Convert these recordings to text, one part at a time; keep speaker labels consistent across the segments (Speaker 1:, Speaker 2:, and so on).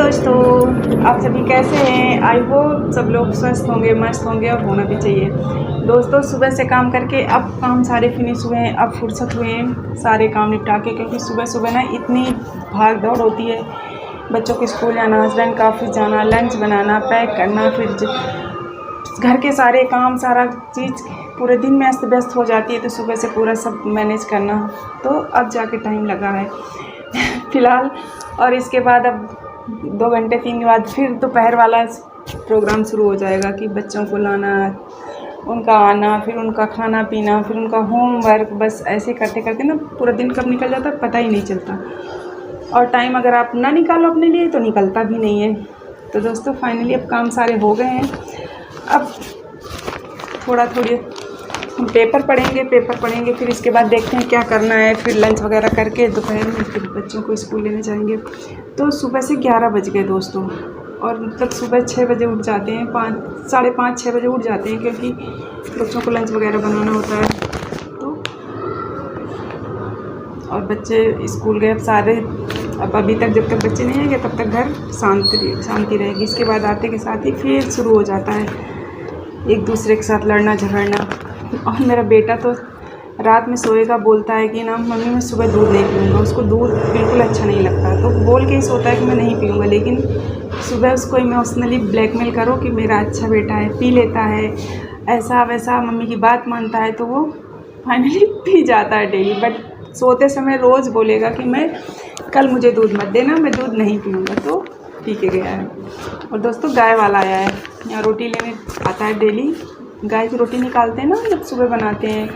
Speaker 1: दोस्तों, आप सभी कैसे हैं? आई होप सब लोग स्वस्थ होंगे, मस्त होंगे और होना भी चाहिए। दोस्तों, सुबह से काम करके अब काम सारे फिनिश हुए हैं, अब फुर्सत हुए हैं सारे काम निपटा के, क्योंकि सुबह सुबह ना इतनी भाग दौड़ होती है। बच्चों के स्कूल जाना, हस्बैंड का ऑफिस जाना, लंच बनाना, पैक करना, फिर घर के सारे काम, सारा चीज़ पूरे दिन में अस्त व्यस्त हो जाती है, तो सुबह से पूरा सब मैनेज करना, तो अब जाके टाइम लगा है फ़िलहाल। और इसके बाद अब 2 घंटे 3 के बाद फिर दोपहर वाला प्रोग्राम शुरू हो जाएगा कि बच्चों को लाना, उनका आना, फिर उनका खाना पीना, फिर उनका होमवर्क। बस ऐसे करते करते ना पूरा दिन कब निकल जाता है पता ही नहीं चलता, और टाइम अगर आप ना निकालो अपने लिए तो निकलता भी नहीं है। तो दोस्तों, फाइनली अब काम सारे हो गए हैं। अब थोड़ी हम पेपर पढ़ेंगे, फिर इसके बाद देखते हैं क्या करना है। फिर लंच वगैरह करके दोपहर में फिर बच्चों को स्कूल लेने जाएंगे। तो सुबह से 11 बज गए दोस्तों, और मतलब सुबह 6 बजे उठ जाते हैं, 5, 5:30, 6 बजे उठ जाते हैं, क्योंकि बच्चों को लंच वगैरह बनाना होता है। तो और बच्चे स्कूल गए अब सारे। अब अभी तक जब तक बच्चे नहीं आएंगे तब तक घर शांति रहेगी। इसके बाद आते के साथ ही फिर शुरू हो जाता है एक दूसरे के साथ लड़ना झगड़ना। और मेरा बेटा तो रात में सोएगा, बोलता है कि ना मम्मी मैं सुबह दूध नहीं पीऊँगा, उसको दूध बिल्कुल अच्छा नहीं लगता, तो बोल के ही सोता है कि मैं नहीं पीऊँगा। लेकिन सुबह उसको इमोशनली ब्लैकमेल करो कि मेरा अच्छा बेटा है, पी लेता है, ऐसा वैसा मम्मी की बात मानता है, तो वो फाइनली पी जाता है डेली। बट सोते समय रोज़ बोलेगा कि मैं कल मुझे दूध मत देना, मैं दूध नहीं पीऊँगा, तो पी के गया है। और दोस्तों, गाय वाला आया है, यहाँ रोटी लेने आता है डेली। गाय की रोटी निकालते हैं ना जब सुबह बनाते हैं,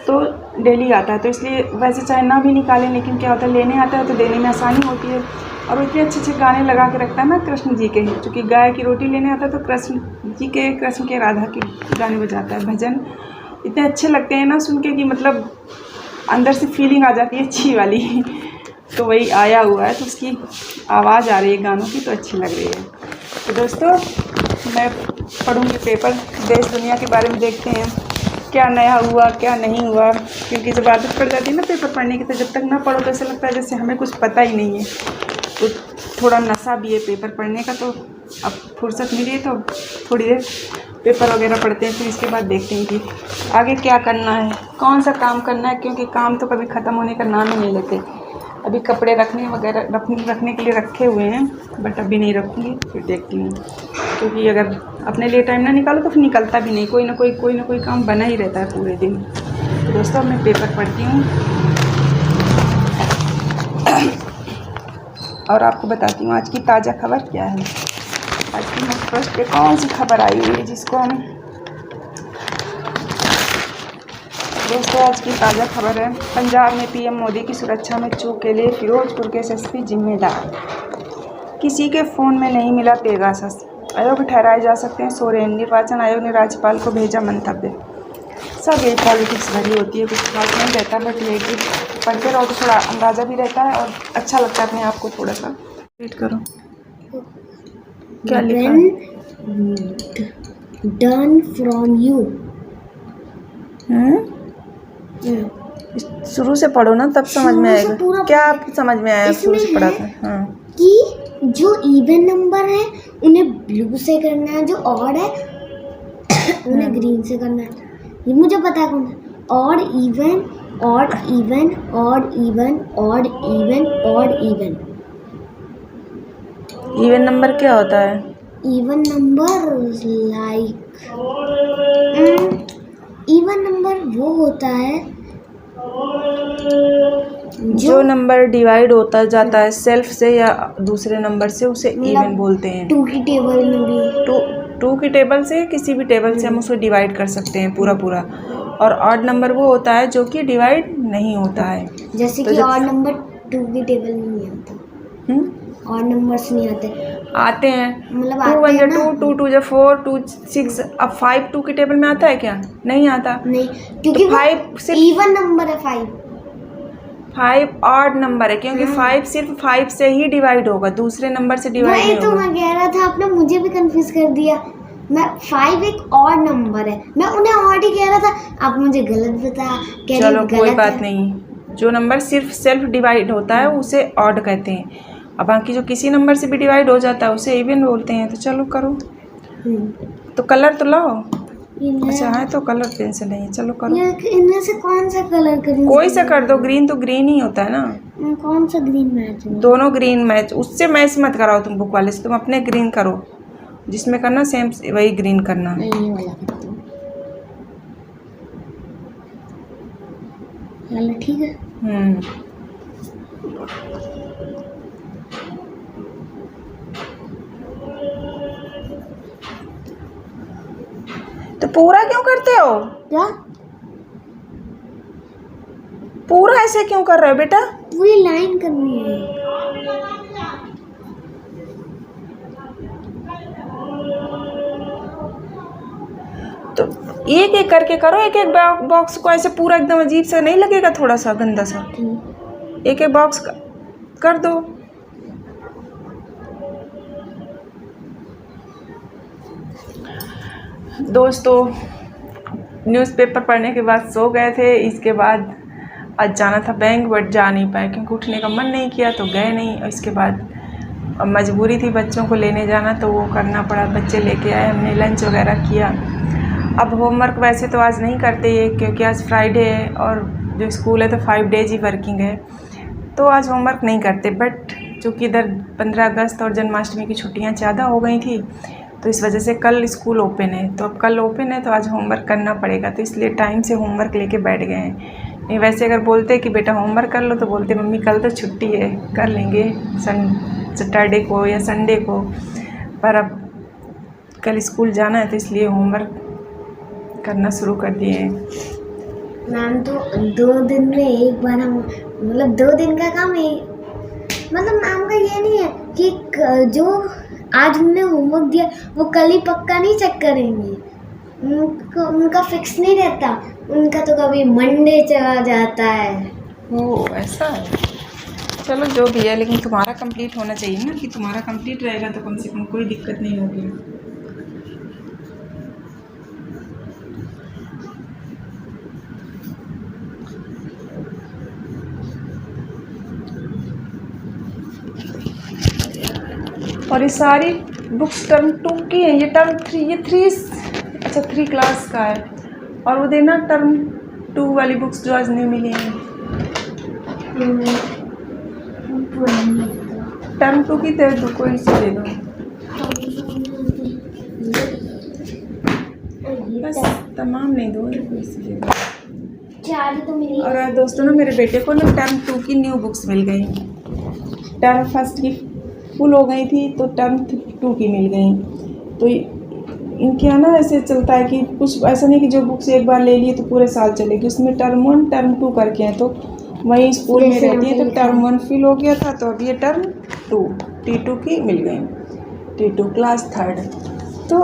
Speaker 1: तो डेली आता है। तो इसलिए वैसे चाहे ना भी निकालें, लेकिन क्या होता है लेने आता है तो देने में आसानी होती है। और वो इतने अच्छे अच्छे गाने लगा के रखता है ना कृष्ण जी के, क्योंकि गाय की रोटी लेने आता है तो कृष्ण के राधा के गाने बजाता है, भजन इतने अच्छे लगते हैं ना सुन के कि मतलब अंदर से फीलिंग आ जाती है अच्छी वाली तो वही आया हुआ है, तो उसकी आवाज़ आ रही है गानों की, तो अच्छी लग रही है। तो दोस्तों, मैं पढ़ूँगी पेपर, देश दुनिया के बारे में देखते हैं क्या नया हुआ क्या नहीं हुआ, क्योंकि जब आदत पड़ जाती है ना पेपर पढ़ने की, तो जब तक ना पढ़ो तो ऐसा लगता है जैसे हमें कुछ पता ही नहीं है। तो थोड़ा नशा भी है पेपर पढ़ने का, तो अब फुर्सत मिली है तो थोड़ी देर पेपर वगैरह पढ़ते हैं, फिर इसके बाद देखते हैं कि आगे क्या करना है, कौन सा काम करना है, क्योंकि काम तो कभी ख़त्म होने का नाम ही नहीं लेते। अभी कपड़े रखने के लिए रखे हुए हैं, बट अभी नहीं रखूँगी, फिर देखती हूँ, क्योंकि अगर अपने लिए टाइम ना निकालो तो फिर निकलता भी नहीं, कोई ना कोई काम बना ही रहता है पूरे दिन। तो दोस्तों, मैं पेपर पढ़ती हूँ और आपको बताती हूँ आज की ताज़ा खबर क्या है। आज की फर्स्ट पे कौन सी खबर आई हुई है जिसको हम दोस्तों, आज की ताज़ा खबर है, पंजाब में पीएम मोदी की सुरक्षा में चूक के लिए फिरोजपुर के एसएसपी जिम्मेदार। किसी के फ़ोन में नहीं मिला पेगासस, अयोग्य ठहराए जा सकते हैं सोरेन। निर्वाचन आयोग ने राज्यपाल को भेजा मंतव्य। सब यही पॉलिटिक्स भरी होती है, कुछ खास नहीं रहता, बट ये कि पढ़ते रहो तो थोड़ा अंदाज़ा भी रहता है और अच्छा लगता है अपने आप को थोड़ा सा। रीड करो क्या लिखा है।
Speaker 2: Done from you.
Speaker 1: शुरू से पढ़ो ना, तब समझ में आएगा। क्या आप समझ में आया शुरू से पढ़ा था? हाँ,
Speaker 2: कि जो इवन नंबर है उन्हें ब्लू से करना है, जो ऑड है उन्हें ग्रीन से करना है। ये मुझे पता है कौन है। Odd even, odd even, odd even, odd even, odd even.
Speaker 1: Even number क्या होता है?
Speaker 2: Even number like even number वो होता है
Speaker 1: जो नंबर डिवाइड होता जाता है सेल्फ से या दूसरे नंबर से, उसे इवन बोलते हैं।
Speaker 2: 2 की टेबल में भी
Speaker 1: 2 की टेबल से, किसी भी टेबल से हम उसे डिवाइड कर सकते हैं पूरा। और ऑड नंबर वो होता है जो कि डिवाइड नहीं होता है,
Speaker 2: जैसे कि ऑड नंबर 2 की टेबल में नहीं आता। ऑड नंबर्स नहीं आते हैं, मतलब
Speaker 1: 2 1 2, 2 2 4, 2 6। अब 5 2 की टेबल में आता है क्या? नहीं आता,
Speaker 2: नहीं, क्योंकि
Speaker 1: तो 5 सिर्फ
Speaker 2: इवन नंबर है।
Speaker 1: 5 ऑड नंबर है, क्योंकि 5 सिर्फ 5 से ही डिवाइड होगा, दूसरे नंबर से डिवाइड नहीं होगा।
Speaker 2: तो मैं कह रहा था, आपने मुझे भी कंफ्यूज कर दिया। मैं 5 एक ऑड नंबर है, मैं उन्हें ऑड ही कह रहा था, आप मुझे गलत बता।
Speaker 1: चलो कोई बात नहीं, जो नंबर सिर्फ सेल्फ डिवाइड होता है उसे ऑड कहते हैं, अब बाकी जो किसी नंबर से भी डिवाइड हो जाता है उसे इवन बोलते हैं। तो चलो करो। तो कलर तो लाओ। अच्छा है तो कलर पेंसिल है, चलो करो।
Speaker 2: इनमें से कौन सा कलर करूं?
Speaker 1: कोई सा कर दो, ग्रीन तो ग्रीन ही होता है ना।
Speaker 2: कौन सा ग्रीन मैच है?
Speaker 1: दोनों ग्रीन मैच, उससे मैच मत कराओ तुम बुक वाले से, तुम अपने ग्रीन करो, जिसमें करना सेम वही ग्रीन करना।
Speaker 2: नहीं, ये वाला करती हूँ। चलो ठीक है।
Speaker 1: तो पूरा क्यों करते हो?
Speaker 2: क्या?
Speaker 1: पूरा ऐसे क्यों कर रहे हो बेटा?
Speaker 2: पूरी लाइन करनी है।
Speaker 1: तो एक एक करके करो, एक एक बॉक्स को ऐसे पूरा एकदम अजीब सा नहीं लगेगा, थोड़ा सा गंदा सा। एक एक बॉक्स कर दो। दोस्तों न्यूज़पेपर पढ़ने के बाद सो गए थे। इसके बाद आज जाना था बैंक, बट जा नहीं पाए क्योंकि उठने का मन नहीं किया तो गए नहीं। और इसके बाद अब मजबूरी थी बच्चों को लेने जाना तो वो करना पड़ा। बच्चे लेके आए, हमने लंच वगैरह किया। अब होमवर्क वैसे तो आज नहीं करते ये क्योंकि आज फ्राइडे है और जो स्कूल है तो 5 डेज ही वर्किंग है, तो आज होमवर्क नहीं करते। बट चूँकि इधर 15 अगस्त और जन्माष्टमी की छुट्टियाँ ज़्यादा हो गई थी तो इस वजह से कल स्कूल ओपन है, तो अब कल ओपन है तो आज होमवर्क करना पड़ेगा, तो इसलिए टाइम से होमवर्क लेके बैठ गए हैं। नहीं वैसे अगर बोलते कि बेटा होमवर्क कर लो तो बोलते मम्मी कल तो छुट्टी है, कर लेंगे सैटरडे को या संडे को, पर अब कल स्कूल जाना है तो इसलिए होमवर्क करना शुरू कर दिए हैं।
Speaker 2: मैम तो 2 दिन में एक बार हम, मतलब 2 दिन का काम है, मतलब मैम का ये नहीं है कि जो आज हमने होमवर्क दिया वो कल ही पक्का नहीं चेक करेंगे। उनका फिक्स नहीं रहता, उनका तो कभी मंडे चला जाता है।
Speaker 1: ओह ऐसा है, चलो जो भी है, लेकिन तुम्हारा कंप्लीट होना चाहिए ना, कि तुम्हारा कंप्लीट रहेगा तो कम से कम कोई दिक्कत नहीं होगी। और ये सारी बुक्स टर्म 2 की हैं, ये टर्म 3, ये 3 क्लास का है। और वो देना टर्म 2 वाली बुक्स जो आज नहीं मिली हैं। टर्म 2 की दे दो, कोई सी दे दो बस, तमाम नहीं दो, कोई सी दे दो।
Speaker 2: तो मिली। और
Speaker 1: दोस्तों ना मेरे बेटे को ना टर्म 2 की न्यू बुक्स मिल गई। टर्म 1 की फुल हो गई थी तो टर्म 2 की मिल गई। तो इनके यहाँ ना ऐसे चलता है कि कुछ ऐसा नहीं कि जो बुक्स एक बार ले लिए तो पूरे साल चलेगी, उसमें टर्म 1 टर्म 2 करके हैं, तो वहीं स्कूल में रहती है तो टर्म 1 फिल हो गया था तो अब ये टर्म 2 T2 की मिल गई, T2 क्लास 3rd तो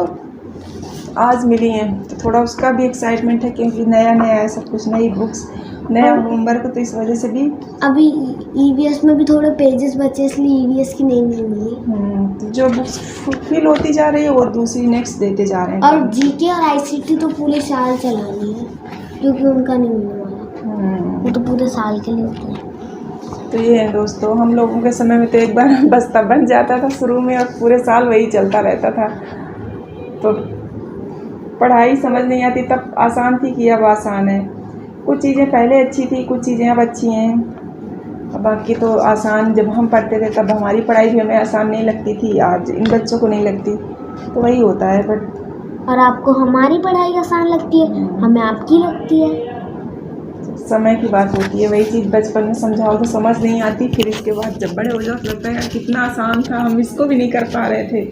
Speaker 1: आज मिली हैं। तो थोड़ा उसका भी एक्साइटमेंट है क्योंकि नया नया है सब कुछ, नई बुक्स, नया होमवर्क, तो इस वजह से भी
Speaker 2: अभी EVS में भी थोड़े पेजेस बचे इसलिए EVS की नहीं मिली।
Speaker 1: जो बुक्स फिल होती जा रही है वो दूसरी नेक्स्ट देते जा रहे हैं।
Speaker 2: और GK और ICT तो पूरे साल चलानी है क्योंकि उनका नहीं मिलने वाला, वो तो पूरे साल के लिए होता है।
Speaker 1: तो ये है दोस्तों, हम लोगों के समय में तो एक बार बस्ता बन जाता था शुरू में और पूरे साल वही चलता रहता था, तो पढ़ाई समझ नहीं आती, तब आसान थी कि अब आसान है। कुछ चीज़ें पहले अच्छी थी, कुछ चीज़ें अब अच्छी हैं, बाकी तो आसान जब हम पढ़ते थे तब हमारी पढ़ाई भी हमें आसान नहीं लगती थी, आज इन बच्चों को नहीं लगती, तो वही होता है। बट
Speaker 2: और आपको हमारी पढ़ाई आसान लगती है, हमें आपकी लगती है,
Speaker 1: समय की बात होती है। वही चीज़ बचपन में समझाओ तो समझ नहीं आती, फिर इसके बाद जब बड़े हो जाओ तो लगता है कितना आसान था, हम इसको भी नहीं कर पा रहे थे।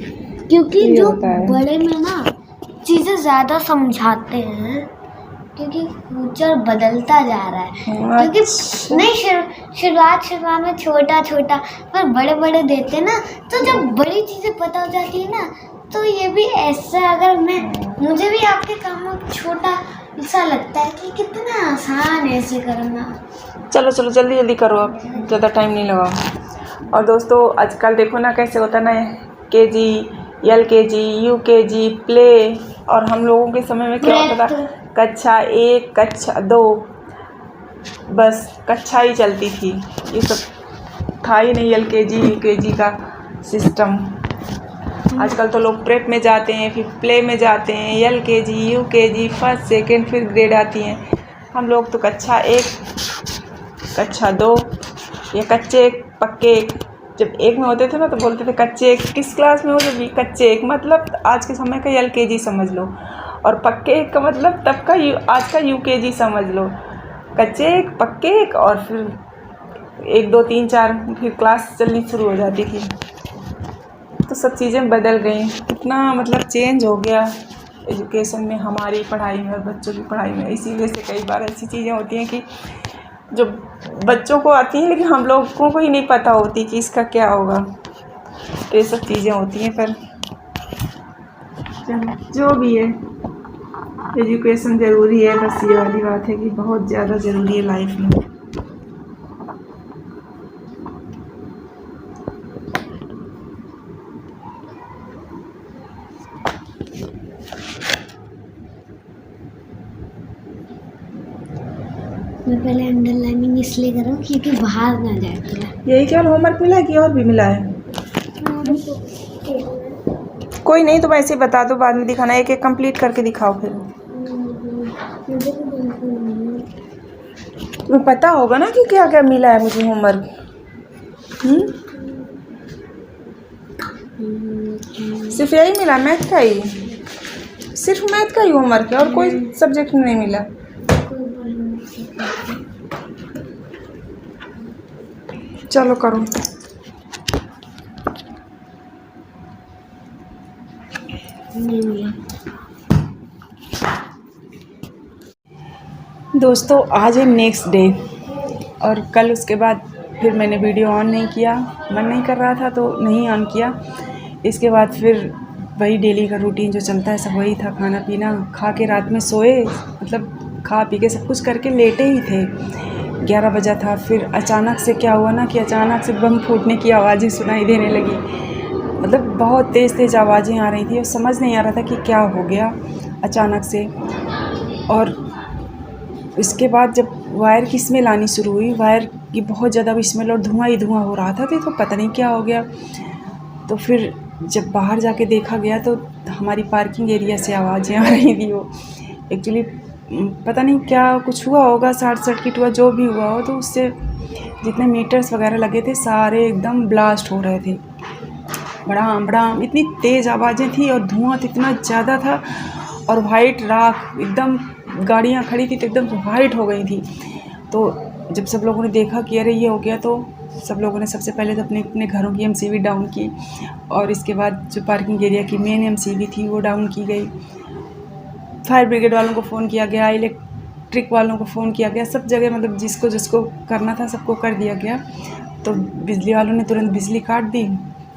Speaker 2: क्योंकि जो बड़े में ना चीज़ें ज़्यादा समझाते हैं क्योंकि फ्यूचर बदलता जा रहा है। क्योंकि नहीं शुरुआत में छोटा छोटा पर बड़े बड़े देते ना, तो जब बड़ी चीज़ें पता हो जाती है ना तो ये भी ऐसा, अगर मुझे भी आपके काम में छोटा सा लगता है कि कितना आसान है ऐसे करना।
Speaker 1: चलो जल्दी जल्दी करो, अब ज़्यादा टाइम नहीं लगा। और दोस्तों आजकल देखो ना कैसे होता ना, KG LKG UKG प्ले, और हम लोगों के समय में क्या होता था, कक्षा 1 कक्षा 2 बस कक्षा ही चलती थी, ये सब था ही नहीं LKG UKG का सिस्टम। आजकल तो लोग प्रेप में जाते हैं, फिर प्ले में जाते हैं, LKG UKG फर्स्ट सेकंड फिर ग्रेड आती हैं। हम लोग तो कक्षा 1 कक्षा 2 या कच्चे 1 पक्के 1, जब 1 में होते थे ना तो बोलते थे कच्चे 1, किस क्लास में हो जब ये कच्चे 1 मतलब आज के समय का LKG समझ लो, और पक्के 1 का मतलब तब का आज का UKG समझ लो। कच्चे 1 पक्के 1 और फिर 1 2 3 4 फिर क्लास चलनी शुरू हो जाती थी। तो सब चीज़ें बदल गई, कितना मतलब चेंज हो गया एजुकेशन में, हमारी पढ़ाई में और बच्चों की पढ़ाई में। इसीलिए से कई बार ऐसी चीज़ें होती हैं कि जो बच्चों को आती हैं लेकिन हम लोगों को ही नहीं पता होती कि इसका क्या होगा। तो ये सब चीज़ें होती हैं, पर जो भी है एजुकेशन ज़रूरी है। बस ये वाली बात है कि बहुत ज़्यादा ज़रूरी है लाइफ में।
Speaker 2: मैं पहले अंडरलाइनिंग इसलिए कर रहा हूँ क्योंकि बाहर ना जाए थोड़ा।
Speaker 1: यही केवल होमवर्क मिला है कि और भी मिला है? कोई नहीं, तो वैसे बता दो, बाद में दिखाना। एक एक कंप्लीट करके दिखाओ फिर। तुम्हें पता होगा ना कि क्या क्या मिला है मुझे होमवर्क। सिर्फ यही मिला, मैथ का ही? सिर्फ मैथ का ही होमवर्क है और कोई सब्जेक्ट नहीं मिला? चलो करो।
Speaker 2: नहीं मिला।
Speaker 1: दोस्तों आज है नेक्स्ट डे, और कल उसके बाद फिर मैंने वीडियो ऑन नहीं किया, मन नहीं कर रहा था तो नहीं ऑन किया। इसके बाद फिर वही डेली का रूटीन जो चलता है सब वही था, खाना पीना, खा के रात में सोए, मतलब खा पी के सब कुछ करके लेटे ही थे। 11 बजा था। फिर अचानक से क्या हुआ ना कि अचानक से बम फूटने की आवाज़ें सुनाई देने लगी, मतलब बहुत तेज़ तेज़ आवाज़ें आ रही थी और समझ नहीं आ रहा था कि क्या हो गया अचानक से। और इसके बाद जब वायर की स्मेल आनी शुरू हुई, वायर की बहुत ज़्यादा स्मेल और धुआं ही धुआं हो रहा था, तो पता नहीं क्या हो गया। तो फिर जब बाहर जाके देखा गया तो हमारी पार्किंग एरिया से आवाज़ें आ रही थी। वो एक्चुअली पता नहीं क्या कुछ हुआ होगा, शॉर्ट सर्किट हुआ, जो भी हुआ हो, तो उससे जितने मीटर्स वगैरह लगे थे सारे एकदम ब्लास्ट हो रहे थे। बड़ाम बड़ाम इतनी तेज़ आवाज़ें थी और धुआं इतना ज़्यादा था, और वाइट राख एकदम, गाड़ियाँ खड़ी थी तो एकदम वाइट हो गई थी। तो जब सब लोगों ने देखा कि अरे ये हो गया, तो सब लोगों ने सबसे पहले तो अपने अपने घरों की MCV डाउन की, और इसके बाद जो पार्किंग एरिया की मेन MCV थी वो डाउन की गई। फायर ब्रिगेड वालों को फ़ोन किया गया, इलेक्ट्रिक वालों को फ़ोन किया गया, सब जगह मतलब जिसको जिसको करना था सबको कर दिया गया। तो बिजली वालों ने तुरंत बिजली काट दी,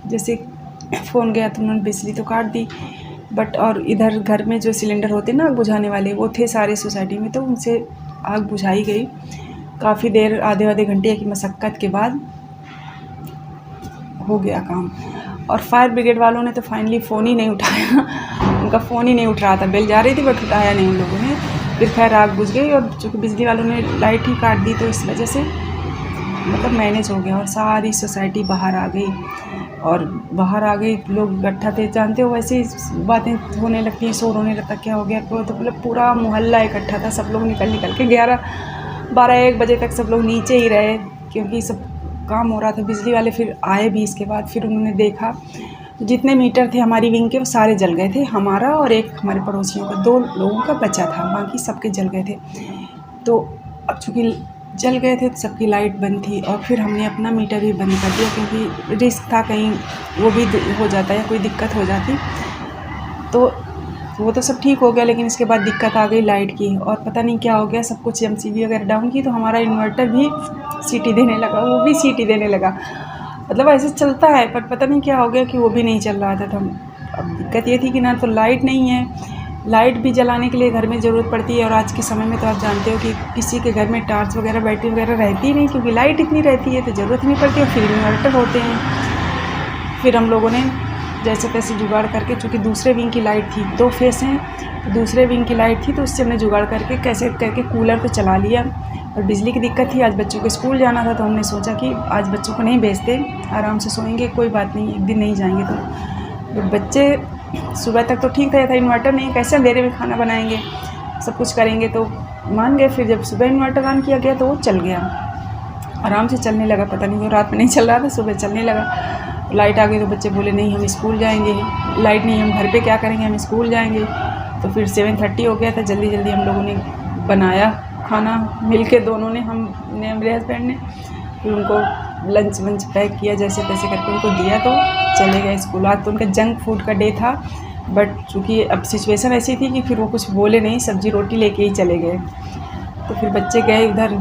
Speaker 1: जैसे फ़ोन गया तो उन्होंने बिजली तो काट दी। बट और इधर घर में जो सिलेंडर होते ना आग बुझाने वाले, वो थे सारे सोसाइटी में, तो उनसे आग बुझाई गई। काफ़ी देर, आधे घंटे की मशक्क़त के बाद हो गया काम। और फायर ब्रिगेड वालों ने तो फाइनली फ़ोन ही नहीं उठाया, उनका फ़ोन ही नहीं उठ रहा था, बेल जा रही थी बट उठाया नहीं उन लोगों ने। फिर खैर आग बुझ गई, और चूँकि बिजली वालों ने लाइट ही काट दी तो इस वजह से मतलब मैनेज हो गया, और सारी सोसाइटी बाहर आ गई। और बाहर आ गई, लोग इकट्ठा थे, जानते हो वैसे ही बातें होने लगती हैं, शोर होने लगता, क्या हो गया, तो मतलब पूरा मोहल्ला इकट्ठा था। सब लोग निकल के 11-12-1 बजे तक सब लोग नीचे ही रहे, क्योंकि सब काम हो रहा था। बिजली वाले फिर आए भी इसके बाद, फिर उन्होंने देखा जितने मीटर थे हमारी विंग के वो सारे जल गए थे, हमारा और एक हमारे पड़ोसियों का, 2 लोगों का बचा था, बाकी सबके जल गए थे। तो अब चूँकि जल गए थे तो सबकी लाइट बंद थी, और फिर हमने अपना मीटर भी बंद कर दिया, क्योंकि रिस्क था कहीं वो भी हो जाता या कोई दिक्कत हो जाती। तो वो तो सब ठीक हो गया, लेकिन इसके बाद दिक्कत आ गई लाइट की, और पता नहीं क्या हो गया, सब कुछ MCV वगैरह डाउन की, तो हमारा इन्वर्टर भी सीटी देने लगा, वो भी सीटी देने लगा। मतलब ऐसे चलता है, पर पता नहीं क्या हो गया कि वो भी नहीं चल रहा था। तो अब दिक्कत ये थी कि ना तो लाइट नहीं है, लाइट भी जलाने के लिए घर में ज़रूरत पड़ती है, और आज के समय में तो आप जानते हो कि किसी के घर में टार्च वगैरह, बैटरी वगैरह रहती ही नहीं, क्योंकि लाइट इतनी रहती है तो ज़रूरत नहीं पड़ती, और फिर इन्वर्टर होते हैं। फिर हम लोगों ने जैसे तैसे जुगाड़ करके, चूँकि दूसरे विंग की लाइट थी, 2 फेस हैं, तो दूसरे विंग की लाइट थी, तो उससे हमने जुगाड़ करके कैसे करके कूलर तो चला लिया। और बिजली की दिक्कत थी, आज बच्चों को स्कूल जाना था, तो हमने सोचा कि आज बच्चों को नहीं भेजते, आराम से सोएंगे, कोई बात नहीं, एक दिन नहीं जाएंगे। तो बच्चे सुबह तक तो ठीक था इन्वर्टर नहीं, कैसे अंधेरे में खाना बनाएंगे, सब कुछ करेंगे, तो मान गए। फिर जब सुबह इन्वर्टर ऑन किया गया तो वो चल गया, आराम से चलने लगा, पता नहीं वो रात में नहीं चल रहा था, सुबह चलने लगा। लाइट आ गई तो बच्चे बोले नहीं हम स्कूल जाएंगे, लाइट नहीं, हम घर पे क्या करेंगे, हम स्कूल जाएंगे। तो फिर 7:30 हो गया था, जल्दी जल्दी हम लोगों ने बनाया खाना मिल के, दोनों ने, हमने, मेरे हस्बैंड ने। फिर उनको लंच वंच पैक किया, जैसे तैसे करके उनको दिया, तो चले गए स्कूल। आज तो उनका जंक फूड का डे था, बट चूँकि अब सिचुएशन ऐसी थी कि फिर वो कुछ बोले नहीं, सब्जी रोटी लेके ही चले गए। तो फिर बच्चे गए उधर,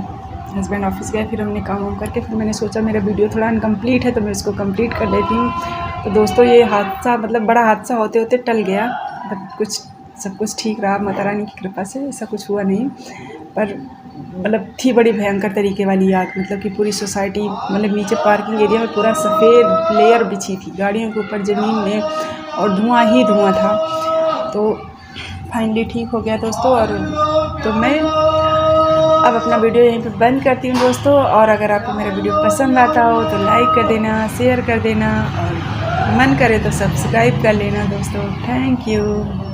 Speaker 1: हस्बैंड ऑफिस गए, फिर हमने काम वाम करके फिर मैंने सोचा मेरा वीडियो थोड़ा अनकम्प्लीट है तो मैं इसको कंप्लीट कर देती हूँ। तो दोस्तों ये हादसा मतलब बड़ा हादसा होते होते टल गया, बट कुछ सब कुछ ठीक रहा, माता रानी की कृपा से ऐसा कुछ हुआ नहीं। पर मतलब थी बड़ी भयंकर तरीके वाली आग, मतलब कि पूरी सोसाइटी, मतलब नीचे पार्किंग एरिया में पूरा सफ़ेद लेयर बिछी थी गाड़ियों के ऊपर, ज़मीन में, और धुआं ही धुआं था। तो फाइनली ठीक हो गया दोस्तों। और तो मैं अब अपना वीडियो यहीं पे बंद करती हूँ दोस्तों। और अगर आपको मेरा वीडियो पसंद आता हो तो लाइक कर देना, शेयर कर देना, और मन करे तो सब्सक्राइब कर लेना दोस्तों। Thank you.